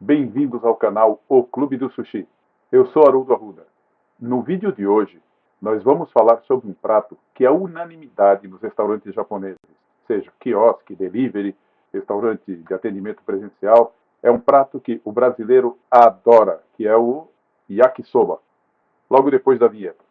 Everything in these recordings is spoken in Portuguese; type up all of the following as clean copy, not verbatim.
Bem-vindos ao canal O Clube do Sushi. Eu sou Haroldo Arruda. No vídeo de hoje, nós vamos falar sobre um prato que é unanimidade nos restaurantes japoneses, seja quiosque, delivery, restaurante de atendimento presencial. É um prato que o brasileiro adora, que é o yakisoba. Logo depois da vinheta.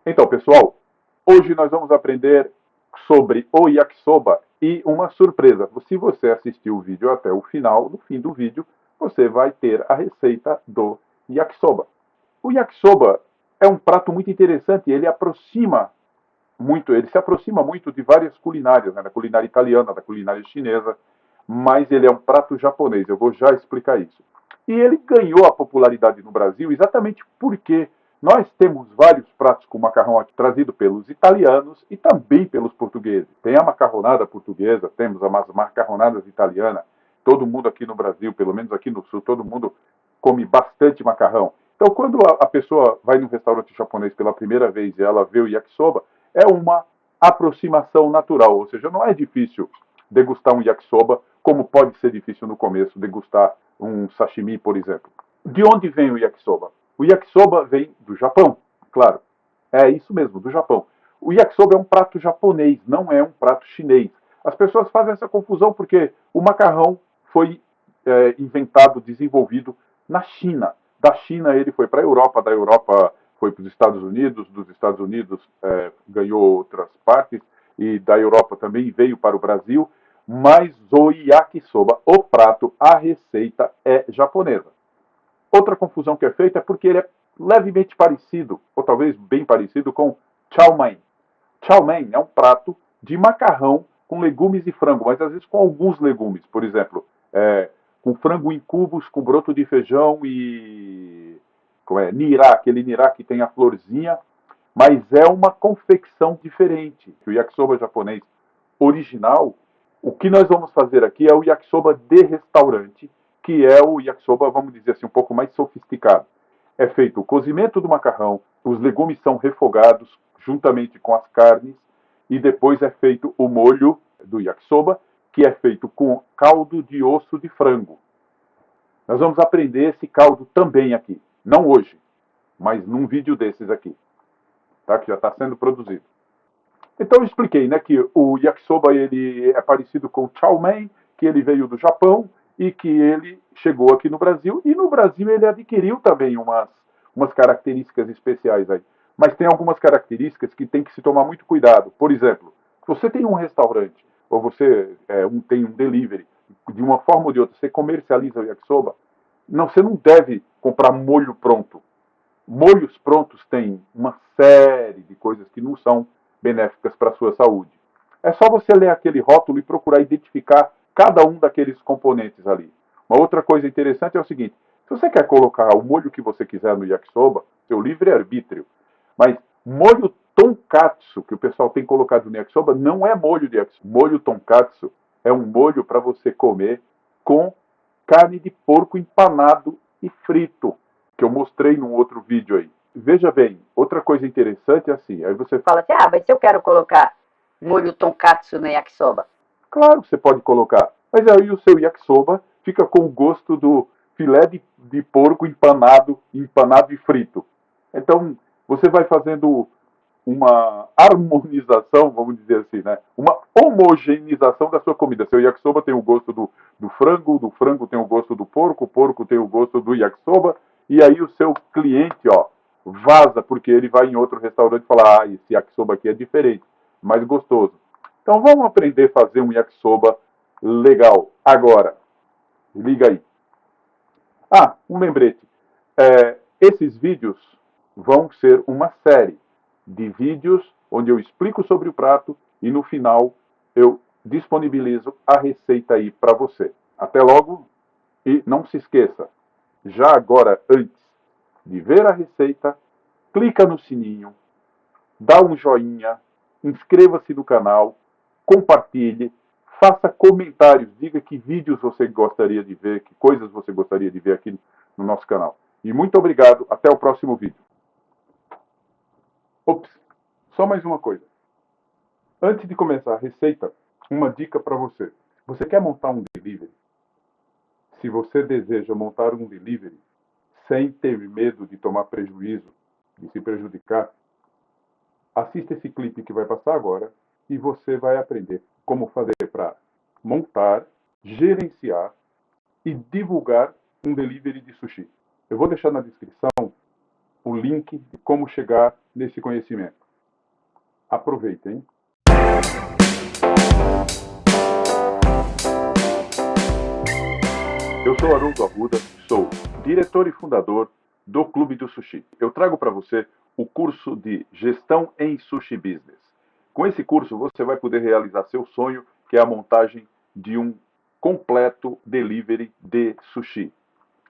Então, pessoal, hoje nós vamos aprender sobre o yakisoba e uma surpresa. Se você assistiu o vídeo até o final, no fim do vídeo, você vai ter a receita do yakisoba. O yakisoba é um prato muito interessante, ele se aproxima muito de várias culinárias, né? Da culinária italiana, da culinária chinesa, mas ele é um prato japonês, eu vou já explicar isso. E ele ganhou a popularidade no Brasil exatamente porque nós temos vários pratos com macarrão aqui trazido pelos italianos e também pelos portugueses. Tem a macarronada portuguesa, temos as macarronadas italianas. Todo mundo aqui no Brasil, pelo menos aqui no Sul, todo mundo come bastante macarrão. Então, quando a pessoa vai num restaurante japonês pela primeira vez e ela vê o yakisoba, é uma aproximação natural, ou seja, não é difícil degustar um yakisoba, como pode ser difícil no começo degustar um sashimi, por exemplo. De onde vem o yakisoba? O yakisoba vem do Japão, claro. É isso mesmo, do Japão. O yakisoba é um prato japonês, não é um prato chinês. As pessoas fazem essa confusão porque o macarrão foi inventado, desenvolvido na China. Da China ele foi para a Europa, da Europa foi para os Estados Unidos, dos Estados Unidos ganhou outras partes, e da Europa também veio para o Brasil, mas o yakisoba, o prato, a receita é japonesa. Outra confusão que é feita é porque ele é levemente parecido, ou talvez bem parecido, com chow mein. Chow mein é um prato de macarrão com legumes e frango, mas às vezes com alguns legumes. Por exemplo, com frango em cubos, com broto de feijão e nirá, aquele nirá que tem a florzinha, mas é uma confecção diferente. O yakisoba japonês original, o que nós vamos fazer aqui é o yakisoba de restaurante, que é o yakisoba, vamos dizer assim, um pouco mais sofisticado. É feito o cozimento do macarrão, os legumes são refogados juntamente com as carnes, e depois é feito o molho do yakisoba, que é feito com caldo de osso de frango. Nós vamos aprender esse caldo também aqui. Não hoje, mas num vídeo desses aqui, tá? Que já está sendo produzido. Então eu expliquei, né, que o yakisoba ele é parecido com o chow mein, que ele veio do Japão e que ele chegou aqui no Brasil. E no Brasil ele adquiriu também umas características especiais aí. Mas tem algumas características que tem que se tomar muito cuidado. Por exemplo, se você tem um restaurante ou você tem um delivery, de uma forma ou de outra, você comercializa o yakisoba, você não deve comprar molho pronto. Molhos prontos têm uma série de coisas que não são benéficas para a sua saúde. É só você ler aquele rótulo e procurar identificar cada um daqueles componentes ali. Uma outra coisa interessante é o seguinte: se você quer colocar o molho que você quiser no yakisoba, seu livre-arbítrio, mas molho tonkatsu, que o pessoal tem colocado no yakisoba, não é molho de yakisoba. Molho tonkatsu é um molho para você comer com carne de porco empanado e frito, que eu mostrei num outro vídeo aí. Veja bem, outra coisa interessante é assim, aí você Fala assim, mas se eu quero colocar molho tonkatsu no yakisoba? claro, você pode colocar, mas aí o seu yakisoba fica com o gosto do filé de porco empanado e frito. Então, você vai fazendo uma harmonização, vamos dizer assim, né? Uma homogeneização da sua comida. Seu yakisoba tem o gosto do frango tem o gosto do porco, o porco tem o gosto do yakisoba, e aí o seu cliente, vaza, porque ele vai em outro restaurante e fala, esse yakisoba aqui é diferente, mais gostoso. Então vamos aprender a fazer um yakisoba legal. Agora, liga aí. Um lembrete. Esses vídeos vão ser uma série de vídeos onde eu explico sobre o prato e no final eu disponibilizo a receita aí para você. Até logo e não se esqueça, já agora antes de ver a receita, clica no sininho, dá um joinha, inscreva-se no canal, compartilhe, faça comentários, diga que vídeos você gostaria de ver, que coisas você gostaria de ver aqui no nosso canal. E muito obrigado, até o próximo vídeo. Ops, só mais uma coisa. Antes de começar a receita, Uma dica para você. Você quer montar um delivery? Se você deseja montar um delivery sem ter medo de tomar prejuízo, de se prejudicar, assista esse clipe que vai passar agora e você vai aprender como fazer para montar, gerenciar e divulgar um delivery de sushi. Eu vou deixar na descrição o link de como chegar nesse conhecimento. Aproveitem. Eu sou Haroldo Arruda, sou diretor e fundador do Clube do Sushi. Eu trago para você o curso de Gestão em Sushi Business. Com esse curso você vai poder realizar seu sonho, que é a montagem de um completo delivery de sushi.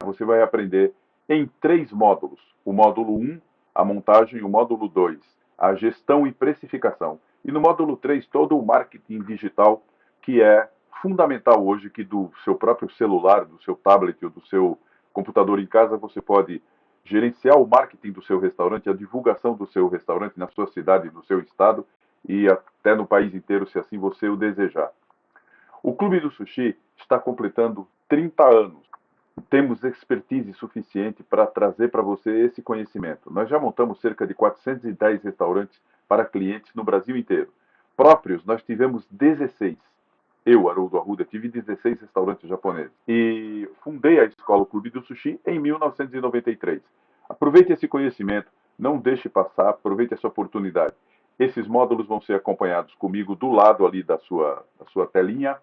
Você vai aprender em 3 módulos. O módulo 1, a montagem, o módulo 2, a gestão e precificação. E no módulo 3, todo o marketing digital, que é fundamental hoje, que do seu próprio celular, do seu tablet ou do seu computador em casa, você pode gerenciar o marketing do seu restaurante, a divulgação do seu restaurante na sua cidade, no seu estado e até no país inteiro, se assim você o desejar. O Clube do Sushi está completando 30 anos. Temos expertise suficiente para trazer para você esse conhecimento. Nós já montamos cerca de 410 restaurantes para clientes no Brasil inteiro. Próprios, nós tivemos 16. Eu, Haroldo Arruda, tive 16 restaurantes japoneses. E fundei a Escola Clube do Sushi em 1993. Aproveite esse conhecimento, não deixe passar, aproveite essa oportunidade. Esses módulos vão ser acompanhados comigo do lado ali da sua telinha,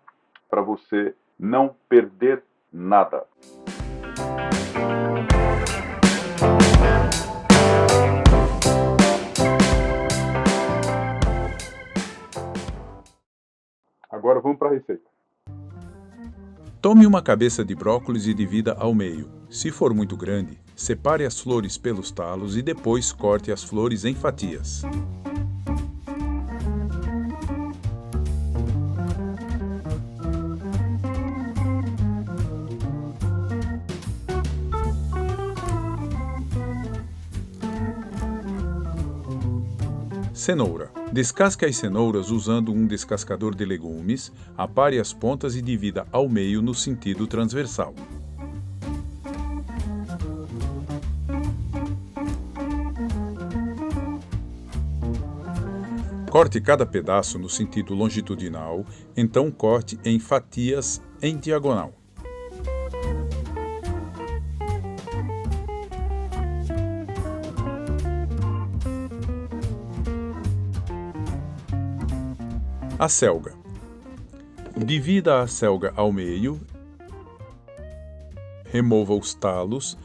para você não perder nada. Agora vamos para a receita. Tome uma cabeça de brócolis e divida ao meio. Se for muito grande, separe as flores pelos talos e depois corte as flores em fatias. Cenoura. Descasque as cenouras usando um descascador de legumes, apare as pontas e divida ao meio no sentido transversal. Corte cada pedaço no sentido longitudinal, então corte em fatias em diagonal. A selga. Divida a selga ao meio, remova os talos,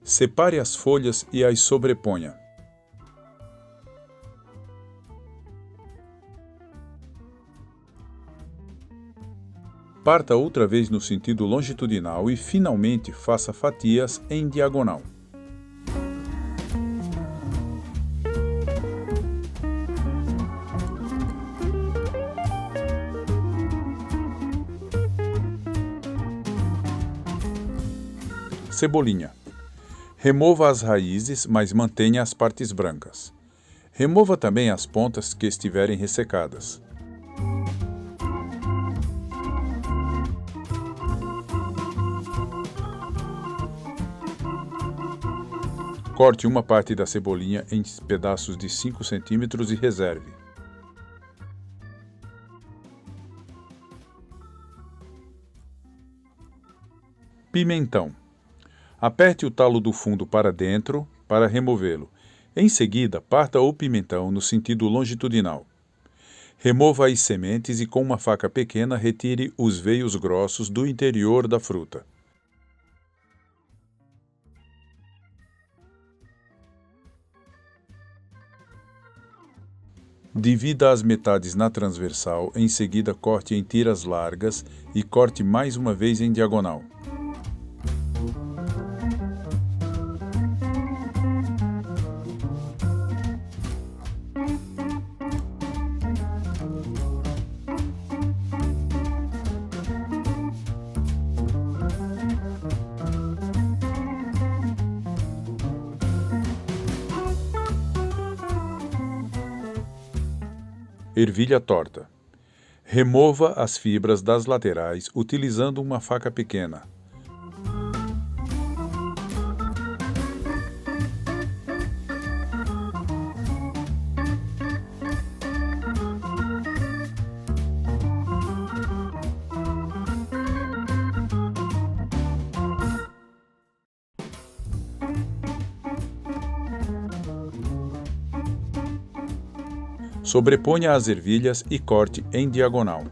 separe as folhas e as sobreponha. Parta outra vez no sentido longitudinal e finalmente faça fatias em diagonal. Cebolinha. Remova as raízes, mas mantenha as partes brancas. Remova também as pontas que estiverem ressecadas. Corte uma parte da cebolinha em pedaços de 5 cm e reserve. Pimentão. Aperte o talo do fundo para dentro para removê-lo. Em seguida, parta o pimentão no sentido longitudinal. Remova as sementes e com uma faca pequena retire os veios grossos do interior da fruta. Divida as metades na transversal, em seguida corte em tiras largas e corte mais uma vez em diagonal. Ervilha torta. Remova as fibras das laterais utilizando uma faca pequena. Sobreponha as ervilhas e corte em diagonal.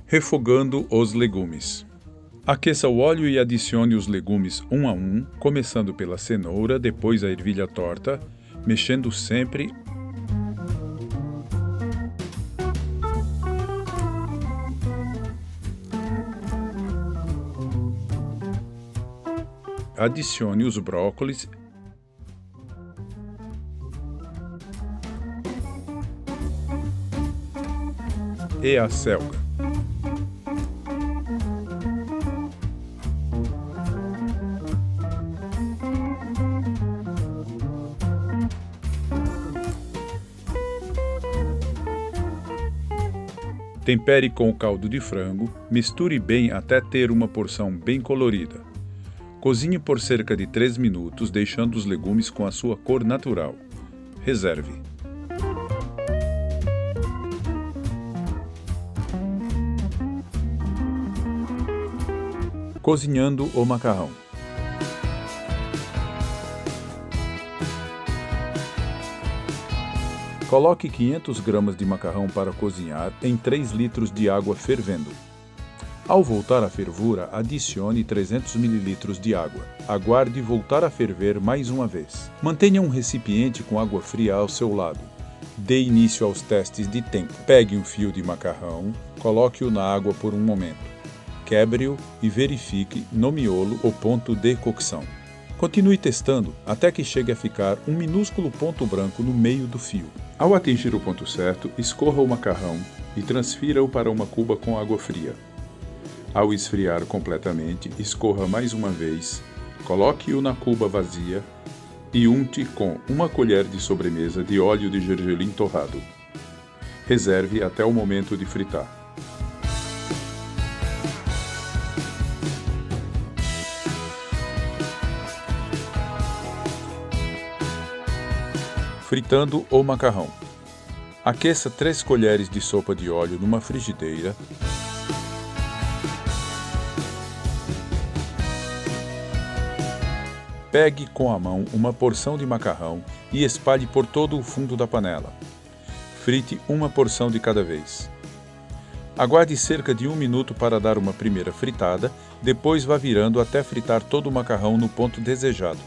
Refogando os legumes. Aqueça o óleo e adicione os legumes um a um, começando pela cenoura, depois a ervilha torta, mexendo sempre. Adicione os brócolis e a selga. Tempere com o caldo de frango, misture bem até ter uma porção bem colorida. Cozinhe por cerca de 3 minutos, deixando os legumes com a sua cor natural. Reserve. Cozinhando o macarrão. Coloque 500 gramas de macarrão para cozinhar em 3 litros de água fervendo. Ao voltar à fervura, adicione 300 ml de água. Aguarde voltar a ferver mais uma vez. Mantenha um recipiente com água fria ao seu lado. Dê início aos testes de tempo. Pegue um fio de macarrão, coloque-o na água por um momento. Quebre-o e verifique no miolo o ponto de cocção. Continue testando até que chegue a ficar um minúsculo ponto branco no meio do fio. Ao atingir o ponto certo, escorra o macarrão e transfira-o para uma cuba com água fria. Ao esfriar completamente, escorra mais uma vez, coloque-o na cuba vazia e unte com uma colher de sobremesa de óleo de gergelim torrado. Reserve até o momento de fritar. Fritando o macarrão. Aqueça 3 colheres de sopa de óleo numa frigideira. Pegue com a mão uma porção de macarrão e espalhe por todo o fundo da panela. Frite uma porção de cada vez. Aguarde cerca de 1 minuto para dar uma primeira fritada, depois vá virando até fritar todo o macarrão no ponto desejado.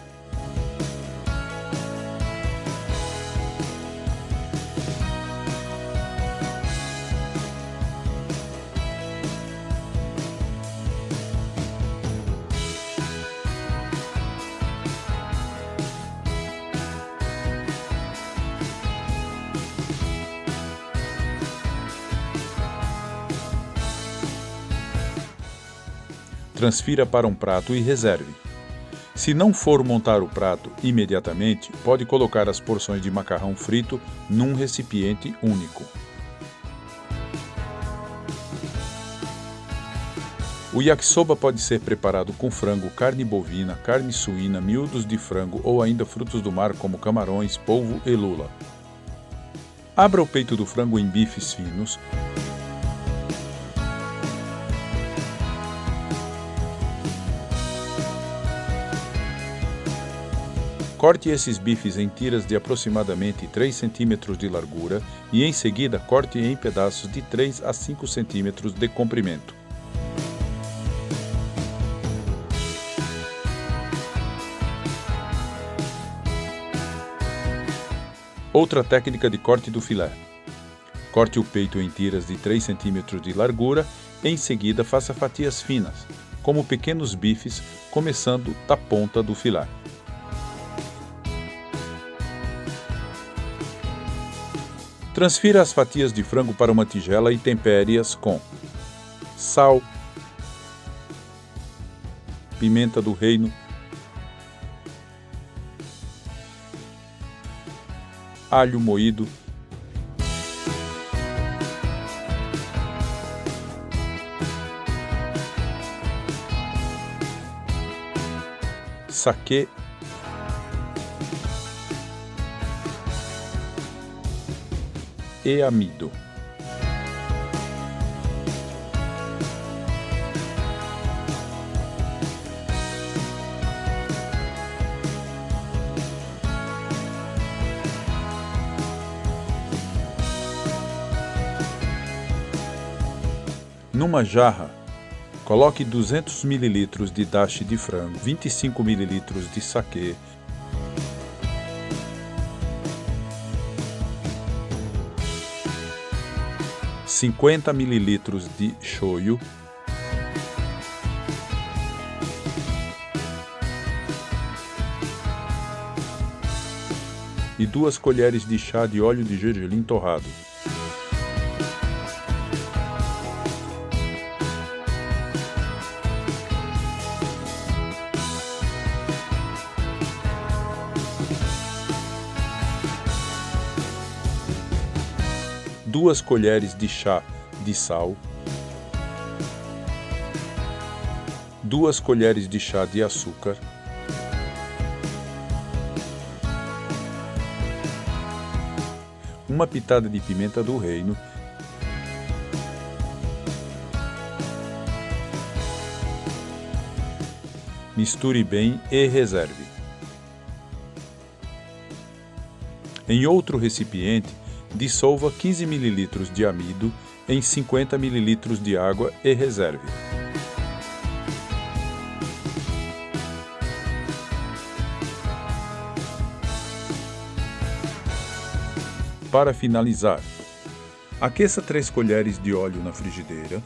Transfira para um prato e reserve. Se não for montar o prato imediatamente, pode colocar as porções de macarrão frito num recipiente único. O yakisoba pode ser preparado com frango, carne bovina, carne suína, miúdos de frango ou ainda frutos do mar como camarões, polvo e lula. Abra o peito do frango em bifes finos. Corte esses bifes em tiras de aproximadamente 3 cm de largura e em seguida corte em pedaços de 3 a 5 cm de comprimento. Outra técnica de corte do filé. Corte o peito em tiras de 3 cm de largura, em seguida faça fatias finas, como pequenos bifes, começando da ponta do filé. Transfira as fatias de frango para uma tigela e tempere-as com sal, pimenta do reino, alho moído, saquê, e amido. Numa jarra, coloque 200 ml de dashi de frango, 25 ml de saquê, 50 ml de shoyu, e 2 colheres de chá de óleo de gergelim torrado. Duas colheres de chá de sal, 2 colheres de chá de açúcar, uma pitada de pimenta do reino, misture bem e reserve. Em outro recipiente, dissolva 15 ml de amido em 50 ml de água e reserve. Para finalizar, aqueça 3 colheres de óleo na frigideira.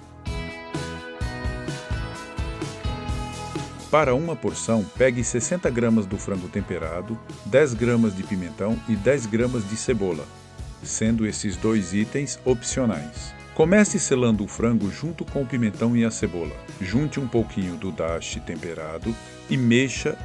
Para uma porção, pegue 60 gramas do frango temperado, 10 gramas de pimentão e 10 gramas de cebola, sendo esses 2 itens opcionais. Comece selando o frango junto com o pimentão e a cebola. Junte um pouquinho do dashi temperado e mexa.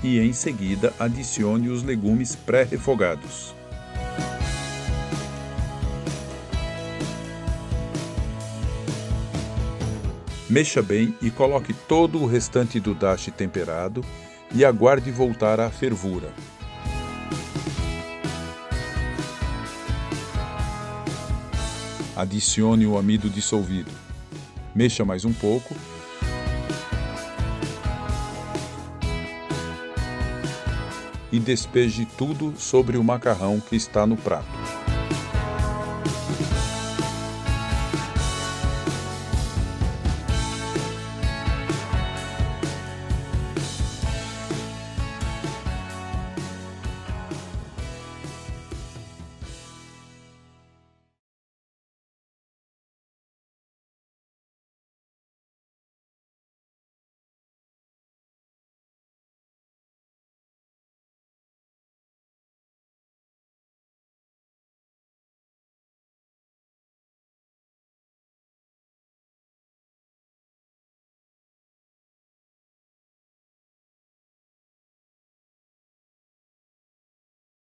E em seguida adicione os legumes pré-refogados. Mexa bem e coloque todo o restante do dashi temperado e aguarde voltar à fervura. Adicione o amido dissolvido. Mexa mais um pouco. E despeje tudo sobre o macarrão que está no prato.